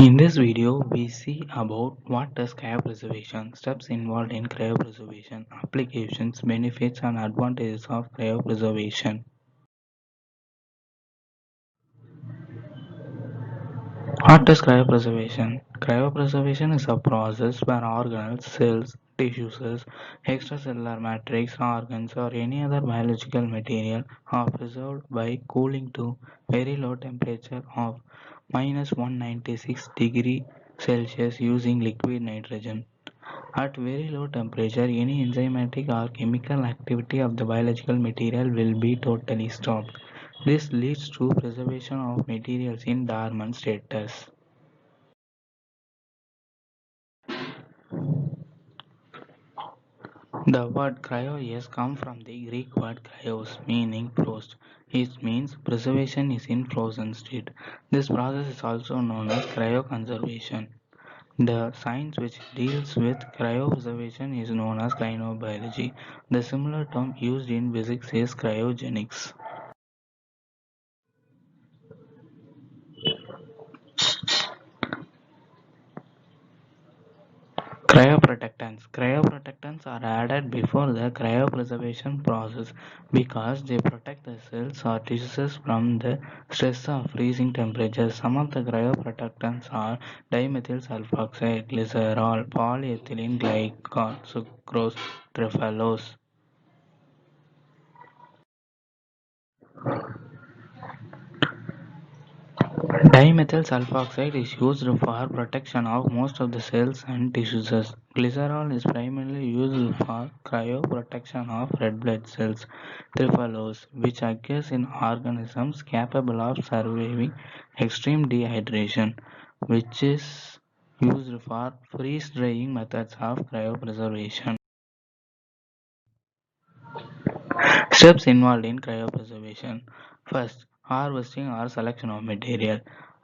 In this video, we see about what is cryopreservation, steps involved in cryopreservation, applications, benefits and advantages of cryopreservation. What is cryopreservation? Cryopreservation is a process where organelles, cells, tissues, extracellular matrix, organs or any other biological material are preserved by cooling to very low temperature of -196°C using liquid nitrogen. At very low temperature, any enzymatic or chemical activity of the biological material will be totally stopped. This leads to preservation of materials in dormant status. The word cryo has come from the Greek word cryos, meaning frost. It means preservation is in frozen state. This process is also known as cryoconservation. The science which deals with cryopreservation is known as cryobiology. The similar term used in physics is cryogenics. Cryoprotectants. Cryoprotectants are added before the cryopreservation process because they protect the cells or tissues from the stress of freezing temperatures. Some of the cryoprotectants are dimethyl sulfoxide, glycerol, polyethylene glycol, sucrose, trehalose. Dimethyl sulfoxide is used for protection of most of the cells and tissues. Glycerol is primarily used for cryoprotection of red blood cells. Trehalose, which occurs in organisms capable of surviving extreme dehydration, which is used for freeze-drying methods of cryopreservation. Steps involved in cryopreservation. First, harvesting or selection of material.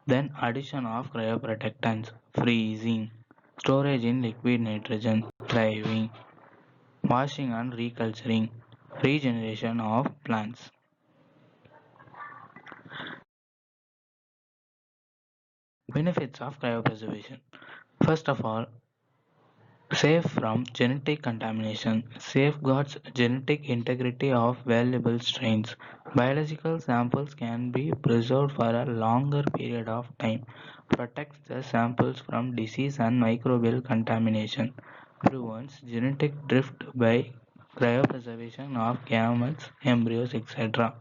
Then addition of cryoprotectants, freezing, storage in liquid nitrogen, drying, washing and reculturing, regeneration of plants. Benefits of cryopreservation. First of all, safe from genetic contamination, safeguards genetic integrity of valuable strains. Biological samples can be preserved for a longer period of time, protects the samples from disease and microbial contamination, prevents genetic drift by cryopreservation of gametes, embryos, etc.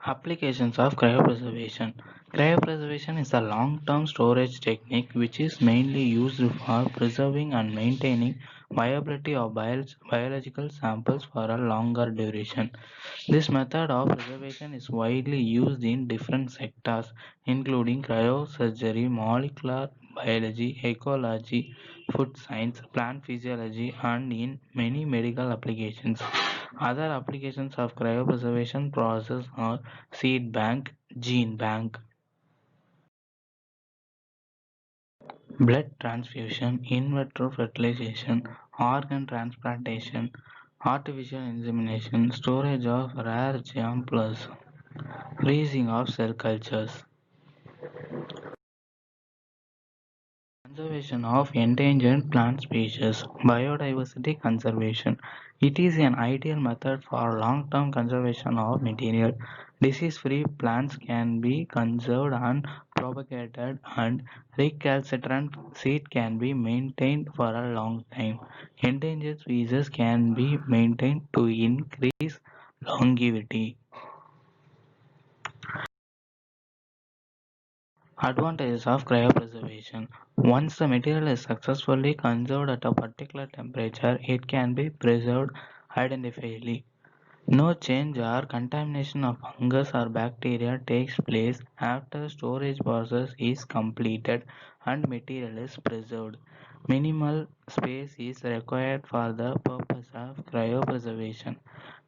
Applications of cryopreservation. Cryopreservation is a long-term storage technique which is mainly used for preserving and maintaining viability of biological samples for a longer duration. This method of preservation is widely used in different sectors, including cryosurgery, molecular biology, ecology, food science, plant physiology, and in many medical applications. Other applications of cryopreservation process are seed bank, gene bank, blood transfusion, in vitro fertilization, organ transplantation, artificial insemination, storage of rare germ plus freezing of cell cultures. Conservation of endangered plant species. Biodiversity conservation. It is an ideal method for long-term conservation of material. Disease-free plants can be conserved and propagated, and recalcitrant seed can be maintained for a long time. Endangered species can be maintained to increase longevity. Advantages of cryopreservation. Once the material is successfully conserved at a particular temperature, it can be preserved indefinitely. No change or contamination of fungus or bacteria takes place after storage process is completed and material is preserved. Minimal space is required for the purpose of cryopreservation.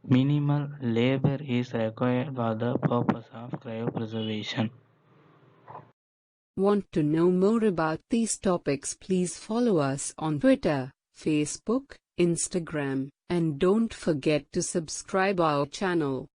Minimal labor is required for the purpose of cryopreservation. Want to know more about these topics? Please follow us on Twitter, Facebook, Instagram, and don't forget to subscribe our channel.